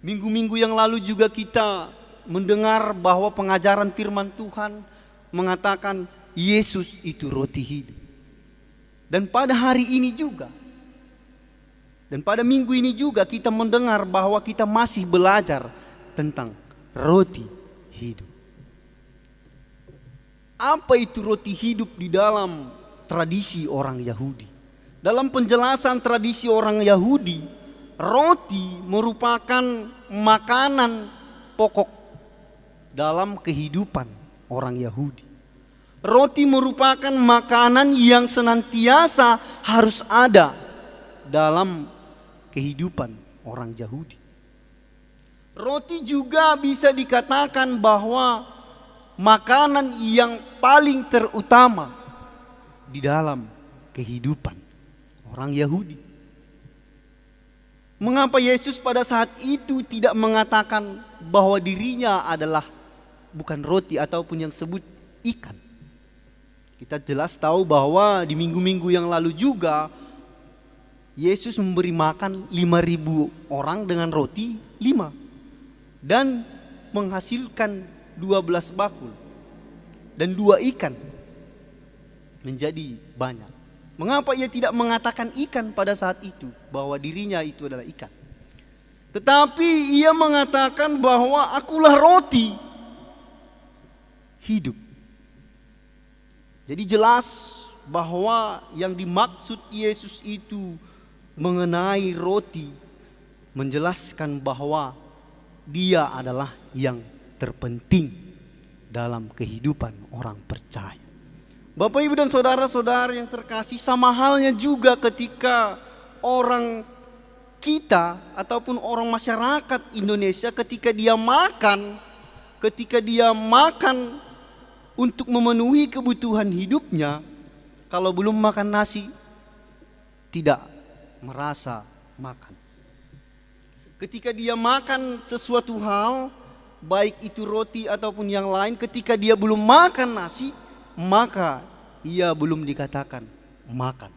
S5: Minggu-minggu yang lalu juga kita mendengar bahwa pengajaran firman Tuhan mengatakan Yesus itu roti hidup. Dan pada hari ini juga, dan pada minggu ini juga kita mendengar bahwa kita masih belajar tentang roti hidup. Apa itu roti hidup di dalam tradisi orang Yahudi? Dalam penjelasan tradisi orang Yahudi, roti merupakan makanan pokok dalam kehidupan orang Yahudi. Roti merupakan makanan yang senantiasa harus ada dalam kehidupan orang Yahudi. Roti juga bisa dikatakan bahwa makanan yang paling terutama di dalam kehidupan orang Yahudi. Mengapa Yesus pada saat itu tidak mengatakan bahwa dirinya adalah bukan roti ataupun yang sebut ikan? Kita jelas tahu bahwa di minggu-minggu yang lalu juga Yesus memberi makan 5.000 orang dengan roti 5 dan menghasilkan 12 bakul dan 2 ikan menjadi banyak. Mengapa ia tidak mengatakan ikan pada saat itu bahwa dirinya itu adalah ikan? Tetapi ia mengatakan bahwa akulah roti hidup. Jadi jelas bahwa yang dimaksud Yesus itu mengenai roti, menjelaskan bahwa Dia adalah yang terpenting dalam kehidupan orang percaya. Bapak, Ibu, dan saudara-saudara yang terkasih, sama halnya juga ketika orang kita ataupun orang masyarakat Indonesia ketika dia makan untuk memenuhi kebutuhan hidupnya, kalau belum makan nasi tidak merasa makan. Ketika dia makan sesuatu hal, baik itu roti ataupun yang lain, ketika dia belum makan nasi, maka ia belum dikatakan makan.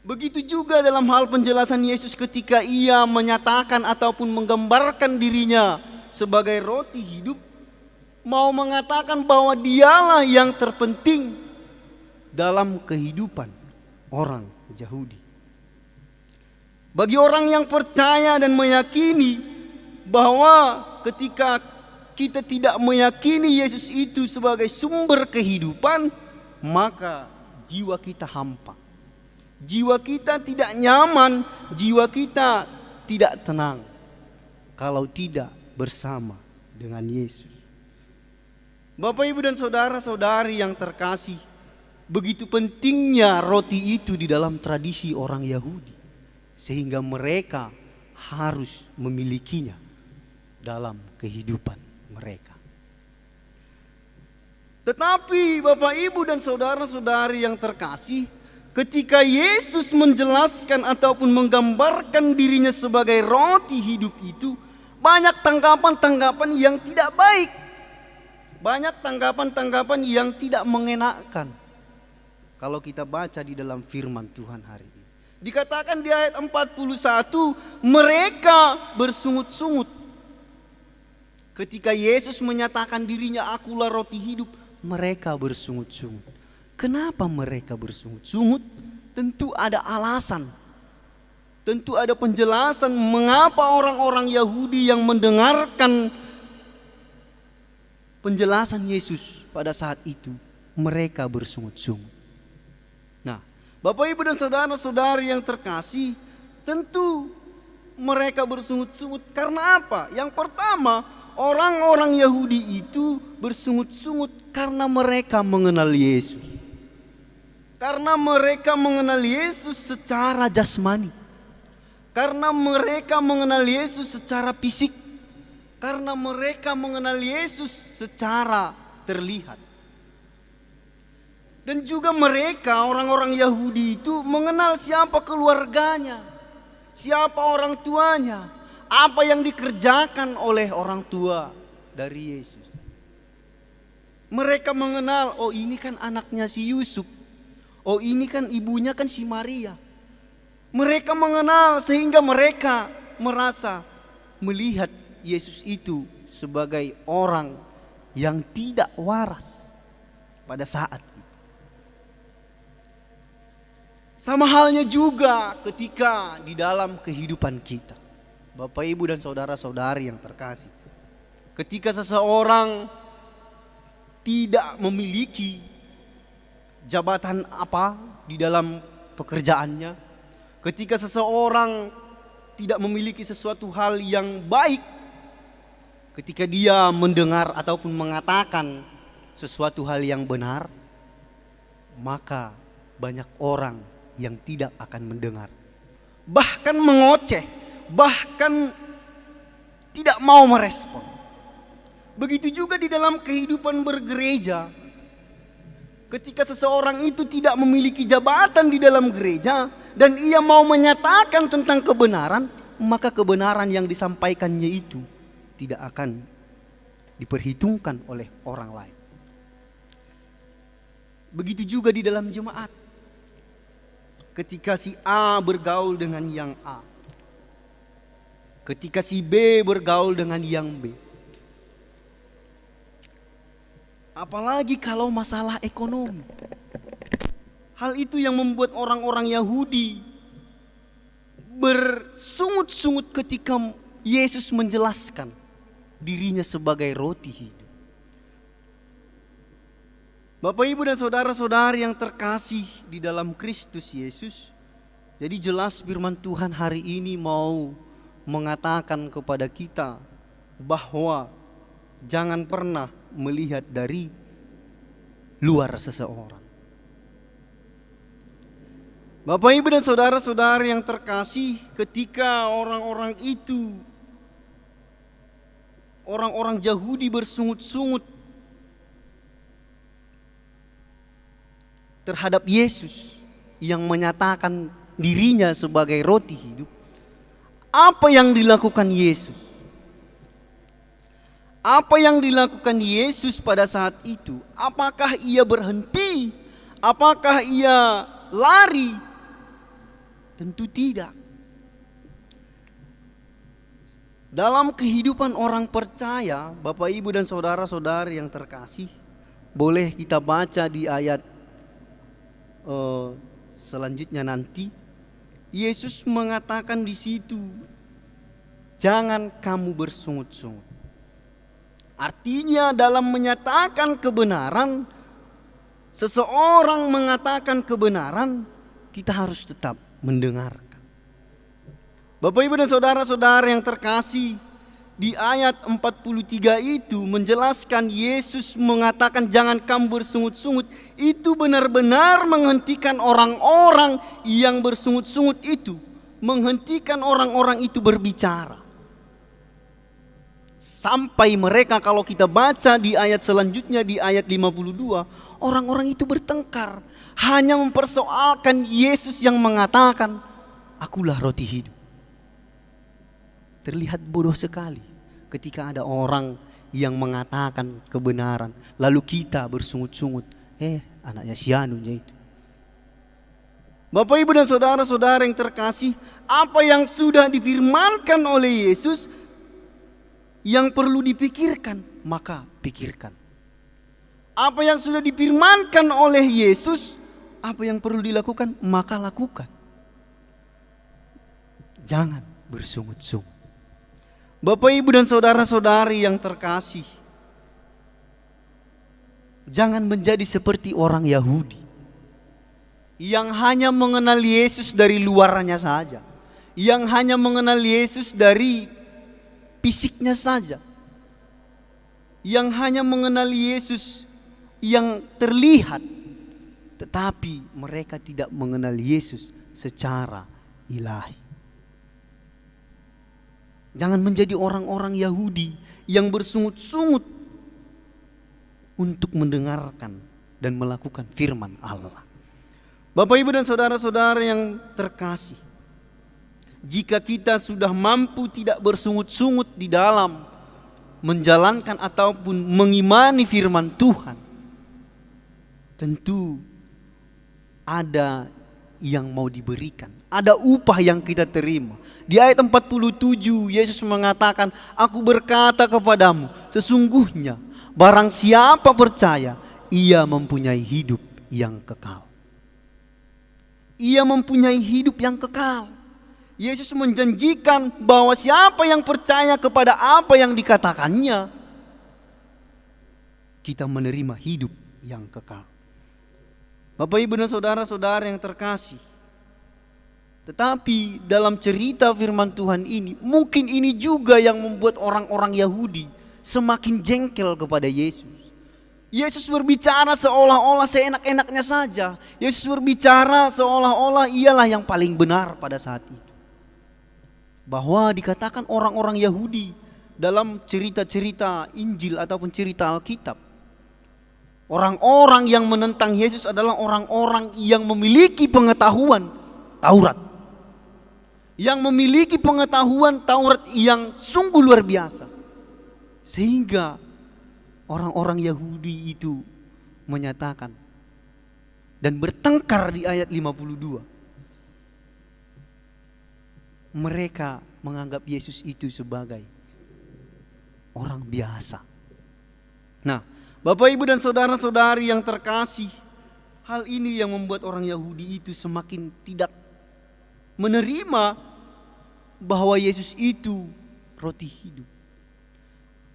S5: Begitu juga dalam hal penjelasan Yesus ketika ia menyatakan ataupun menggambarkan dirinya sebagai roti hidup, mau mengatakan bahwa Dialah yang terpenting dalam kehidupan orang Yahudi. Bagi orang yang percaya dan meyakini bahwa ketika kita tidak meyakini Yesus itu sebagai sumber kehidupan, maka jiwa kita hampa. Jiwa kita tidak nyaman, jiwa kita tidak tenang kalau tidak bersama dengan Yesus. Bapak, Ibu, dan saudara-saudari yang terkasih, begitu pentingnya roti itu di dalam tradisi orang Yahudi, sehingga mereka harus memilikinya dalam kehidupan mereka. Tetapi Bapak, Ibu, dan saudara-saudari yang terkasih, ketika Yesus menjelaskan ataupun menggambarkan dirinya sebagai roti hidup itu, banyak tanggapan-tanggapan yang tidak baik. Banyak tanggapan-tanggapan yang tidak mengenakan. Kalau kita baca di dalam firman Tuhan hari ini, dikatakan di ayat 41, mereka bersungut-sungut. Ketika Yesus menyatakan dirinya, akulah roti hidup, mereka bersungut-sungut. Kenapa mereka bersungut-sungut? Tentu ada alasan. Tentu ada penjelasan mengapa orang-orang Yahudi yang mendengarkan penjelasan Yesus pada saat itu, mereka bersungut-sungut. Nah, Bapak, Ibu, dan saudara-saudari yang terkasih, tentu mereka bersungut-sungut karena apa? Yang pertama, orang-orang Yahudi itu bersungut-sungut karena mereka mengenal Yesus. Karena mereka mengenal Yesus secara jasmani. Karena mereka mengenal Yesus secara fisik. Karena mereka mengenal Yesus secara terlihat. Dan juga mereka, orang-orang Yahudi itu mengenal siapa keluarganya, siapa orang tuanya, apa yang dikerjakan oleh orang tua dari Yesus. Mereka mengenal, oh ini kan anaknya si Yusuf, oh ini kan ibunya kan si Maria. Mereka mengenal sehingga mereka merasa melihat Yesus itu sebagai orang yang tidak waras pada saat itu. Sama halnya juga ketika di dalam kehidupan kita, Bapak, Ibu, dan saudara-saudari yang terkasih, ketika seseorang tidak memiliki jabatan apa di dalam pekerjaannya, ketika seseorang tidak memiliki sesuatu hal yang baik, ketika dia mendengar ataupun mengatakan sesuatu hal yang benar, maka banyak orang yang tidak akan mendengar, bahkan mengoceh, bahkan tidak mau merespon. Begitu juga di dalam kehidupan bergereja, ketika seseorang itu tidak memiliki jabatan di dalam gereja dan ia mau menyatakan tentang kebenaran, maka kebenaran yang disampaikannya itu tidak akan diperhitungkan oleh orang lain. Begitu juga di dalam jemaat. Ketika si A bergaul dengan yang A, ketika si B bergaul dengan yang B, apalagi kalau masalah ekonomi, hal itu yang membuat orang-orang Yahudi bersungut-sungut ketika Yesus menjelaskan dirinya sebagai roti hidup. Bapak, Ibu, dan saudara-saudari yang terkasih di dalam Kristus Yesus, jadi jelas firman Tuhan hari ini mau mengatakan kepada kita bahwa jangan pernah melihat dari luar seseorang. Bapak, Ibu, dan saudara-saudari yang terkasih, ketika orang-orang itu, orang-orang Yahudi bersungut-sungut terhadap Yesus yang menyatakan dirinya sebagai roti hidup, apa yang dilakukan Yesus? Apa yang dilakukan Yesus pada saat itu? Apakah ia berhenti? Apakah ia lari? Tentu tidak. Dalam kehidupan orang percaya, Bapak, Ibu, dan saudara-saudari yang terkasih, boleh kita baca di ayat selanjutnya nanti. Yesus mengatakan di situ, jangan kamu bersungut-sungut. Artinya dalam menyatakan kebenaran, seseorang mengatakan kebenaran, kita harus tetap mendengarkan. Bapak, Ibu, dan saudara-saudara yang terkasih, di ayat 43 itu menjelaskan Yesus mengatakan jangan kamu bersungut-sungut, itu benar-benar menghentikan orang-orang yang bersungut-sungut itu, menghentikan orang-orang itu berbicara. Sampai mereka, kalau kita baca di ayat selanjutnya di ayat 52, orang-orang itu bertengkar, hanya mempersoalkan Yesus yang mengatakan, "Akulah roti hidup." Terlihat bodoh sekali ketika ada orang yang mengatakan kebenaran, lalu kita bersungut-sungut, anaknya si anunya itu. Bapak, Ibu dan saudara-saudara yang terkasih, apa yang sudah difirmankan oleh Yesus yang perlu dipikirkan, maka pikirkan. Apa yang sudah difirmankan oleh Yesus, apa yang perlu dilakukan, maka lakukan. Jangan bersungut-sungut. Bapak, Ibu dan saudara-saudari yang terkasih, jangan menjadi seperti orang Yahudi yang hanya mengenal Yesus dari luarnya saja, yang hanya mengenal Yesus dari fisiknya saja, yang hanya mengenal Yesus yang terlihat, tetapi mereka tidak mengenal Yesus secara ilahi. Jangan menjadi orang-orang Yahudi yang bersungut-sungut untuk mendengarkan dan melakukan firman Allah. Bapak, Ibu dan saudara-saudara yang terkasih, jika kita sudah mampu tidak bersungut-sungut di dalam menjalankan ataupun mengimani firman Tuhan, tentu ada yang mau diberikan, ada upah yang kita terima. Di ayat 47 Yesus mengatakan, "Aku berkata kepadamu, sesungguhnya barang siapa percaya, ia mempunyai hidup yang kekal." Ia mempunyai hidup yang kekal. Yesus menjanjikan bahwa siapa yang percaya kepada apa yang dikatakannya, kita menerima hidup yang kekal. Bapak, Ibu dan saudara-saudara yang terkasih, tetapi dalam cerita firman Tuhan ini, mungkin ini juga yang membuat orang-orang Yahudi semakin jengkel kepada Yesus. Yesus berbicara seolah-olah seenak-enaknya saja. Yesus berbicara seolah-olah ialah yang paling benar pada saat itu. Bahwa dikatakan orang-orang Yahudi dalam cerita-cerita Injil ataupun cerita Alkitab, orang-orang yang menentang Yesus adalah orang-orang yang memiliki pengetahuan Taurat, yang memiliki pengetahuan Taurat yang sungguh luar biasa, sehingga orang-orang Yahudi itu menyatakan dan bertengkar di ayat 52. Mereka menganggap Yesus itu sebagai orang biasa. Nah, Bapak, Ibu dan saudara-saudari yang terkasih, hal ini yang membuat orang Yahudi itu semakin tidak menerima bahwa Yesus itu roti hidup.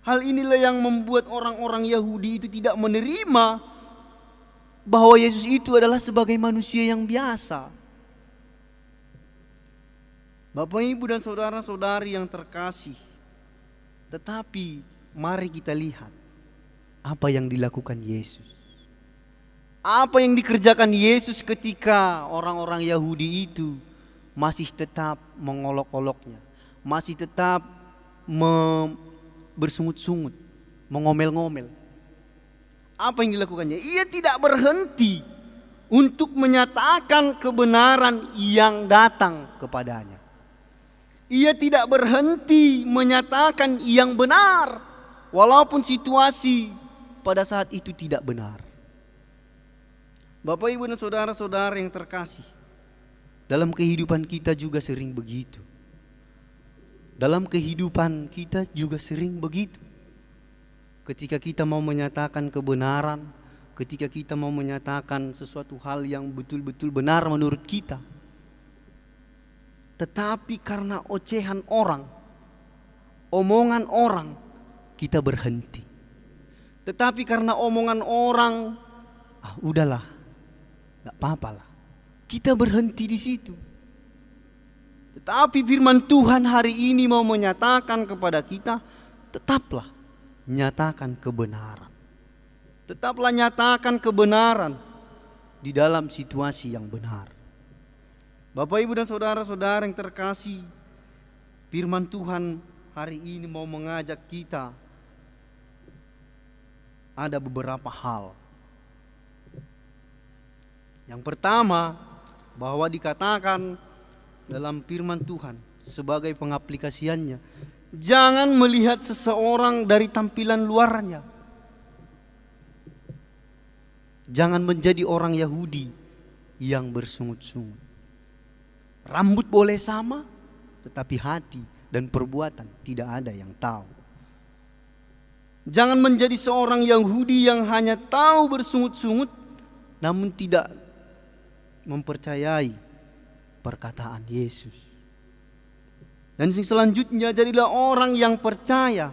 S5: Hal inilah yang membuat orang-orang Yahudi itu tidak menerima bahwa Yesus itu adalah sebagai manusia yang biasa. Bapak, Ibu dan saudara-saudari yang terkasih, tetapi mari kita lihat apa yang dilakukan Yesus. Apa yang dikerjakan Yesus ketika orang-orang Yahudi itu masih tetap mengolok-oloknya, masih tetap bersungut-sungut, mengomel-ngomel. Apa yang dilakukannya? Ia tidak berhenti untuk menyatakan kebenaran yang datang kepadanya. Ia tidak berhenti menyatakan yang benar, walaupun situasi pada saat itu tidak benar. Bapak, Ibu dan saudara-saudara yang terkasih, dalam kehidupan kita juga sering begitu. Dalam kehidupan kita juga sering begitu. Ketika kita mau menyatakan kebenaran, ketika kita mau menyatakan sesuatu hal yang betul-betul benar menurut kita, tetapi karena ocehan orang, omongan orang, kita berhenti. Tetapi karena omongan orang, udahlah, gak apa-apalah, kita berhenti di situ. Tetapi firman Tuhan hari ini mau menyatakan kepada kita, tetaplah nyatakan kebenaran. Tetaplah nyatakan kebenaran di dalam situasi yang benar. Bapak, Ibu, dan saudara-saudara yang terkasih, firman Tuhan hari ini mau mengajak kita ada beberapa hal. Yang pertama, bahwa dikatakan dalam firman Tuhan sebagai pengaplikasiannya, jangan melihat seseorang dari tampilan luarnya. Jangan menjadi orang Yahudi yang bersungut-sungut. Rambut boleh sama, tetapi hati dan perbuatan tidak ada yang tahu. Jangan menjadi seorang Yahudi yang hanya tahu bersungut-sungut, namun tidak mempercayai perkataan Yesus. Dan selanjutnya, jadilah orang yang percaya,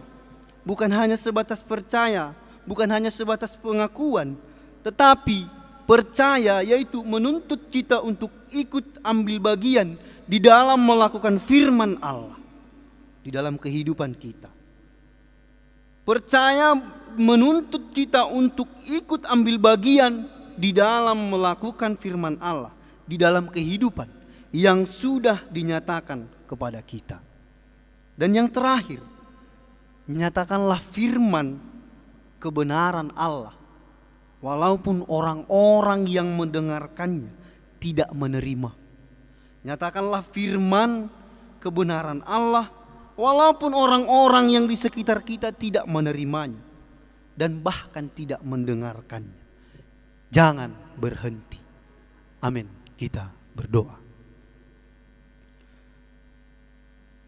S5: bukan hanya sebatas percaya, bukan hanya sebatas pengakuan, tetapi percaya, yaitu menuntut kita untuk ikut ambil bagian di dalam melakukan firman Allah di dalam kehidupan kita. Percaya menuntut kita untuk ikut ambil bagian di dalam melakukan firman Allah di dalam kehidupan yang sudah dinyatakan kepada kita. Dan yang terakhir, nyatakanlah firman kebenaran Allah walaupun orang-orang yang mendengarkannya tidak menerima. Nyatakanlah firman kebenaran Allah walaupun orang-orang yang di sekitar kita tidak menerimanya dan bahkan tidak mendengarkannya. Jangan berhenti. Amin. Kita berdoa.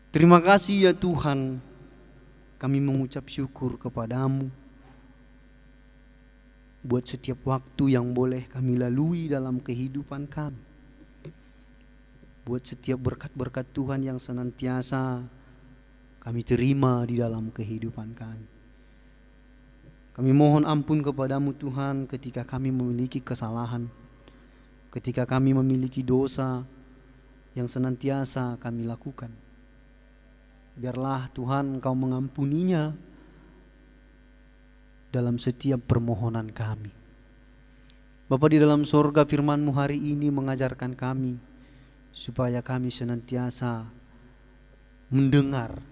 S5: Terima kasih ya Tuhan, kami mengucap syukur kepadamu buat setiap waktu yang boleh kami lalui dalam kehidupan kami. Buat setiap berkat-berkat Tuhan yang senantiasa kami terima di dalam kehidupan kami. Kami mohon ampun kepadamu Tuhan ketika kami memiliki kesalahan, ketika kami memiliki dosa yang senantiasa kami lakukan. Biarlah Tuhan Engkau mengampuninya dalam setiap permohonan kami. Bapa di dalam sorga, firman-Mu hari ini mengajarkan kami supaya kami senantiasa mendengar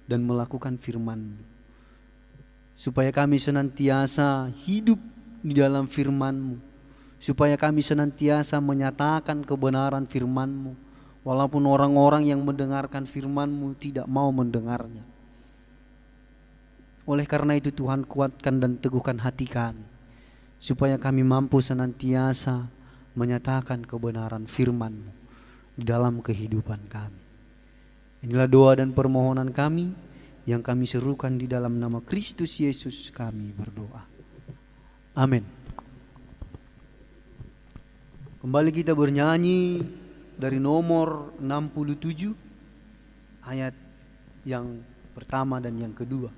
S5: dan melakukan firman-Mu, supaya kami senantiasa hidup di dalam firman-Mu, supaya kami senantiasa menyatakan kebenaran firman-Mu walaupun orang-orang yang mendengarkan firman-Mu tidak mau mendengarnya. Oleh karena itu Tuhan, kuatkan dan teguhkan hati kami supaya kami mampu senantiasa menyatakan kebenaran firman-Mu di dalam kehidupan kami. Inilah doa dan permohonan kami yang kami serukan di dalam nama Kristus Yesus kami berdoa. Amin. Kembali kita bernyanyi dari nomor 67 ayat yang pertama dan yang kedua.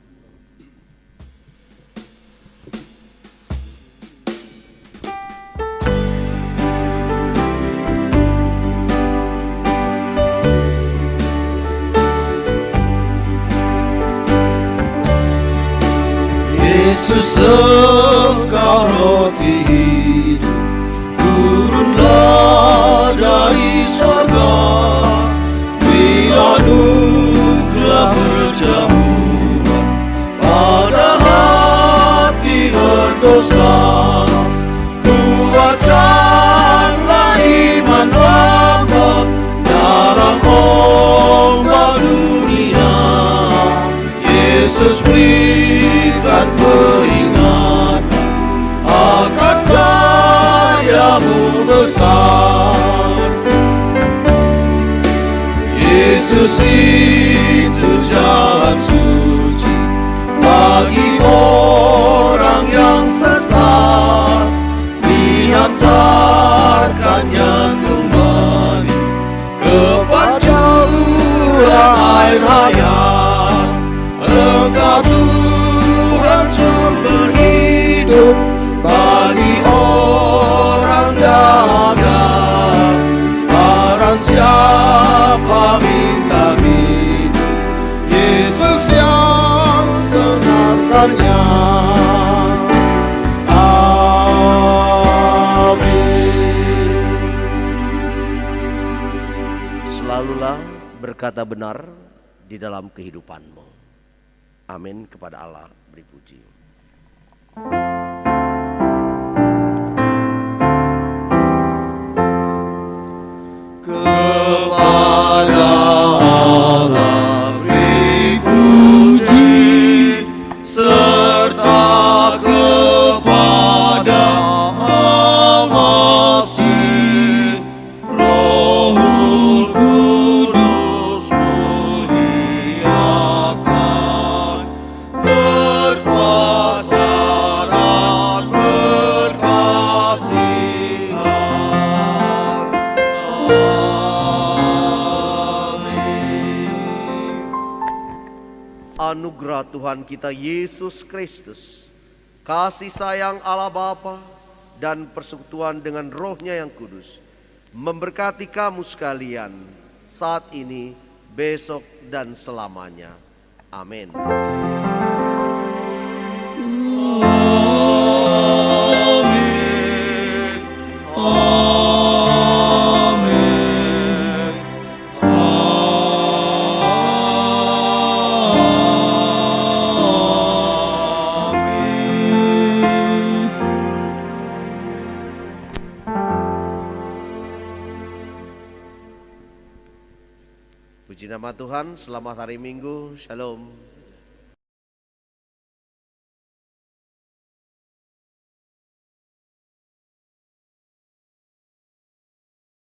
S1: Yesus, Engkau roti hidup, turunlah dari surga, beri anugerah perjamuan pada hati berdosa. Kuatkanlah iman hamba dalam ombak dunia. Yesus berikan peringatan akan karya-Mu besar. Yesus itu jalan suci bagi orang yang sesat, diantarkannya kembali ke pancuran air hayat. Engkau Tuhan sumber hidup bagi orang dahaga. Barang siapa selalulah berkata benar di dalam kehidupanmu. Amin. Kepada Allah beri puji. Kepada Allah beri puji, serta kepada Al-Masih, Rohul Kudus muliakan, berkuasa dan berkasihan. Amin. Anugerah Tuhan kita Yesus Kristus, kasih sayang Allah Bapa, dan persekutuan dengan Roh-Nya yang kudus memberkati kamu sekalian saat ini, besok, dan selamanya. Amin. Puji nama Tuhan, selamat hari Minggu, Shalom.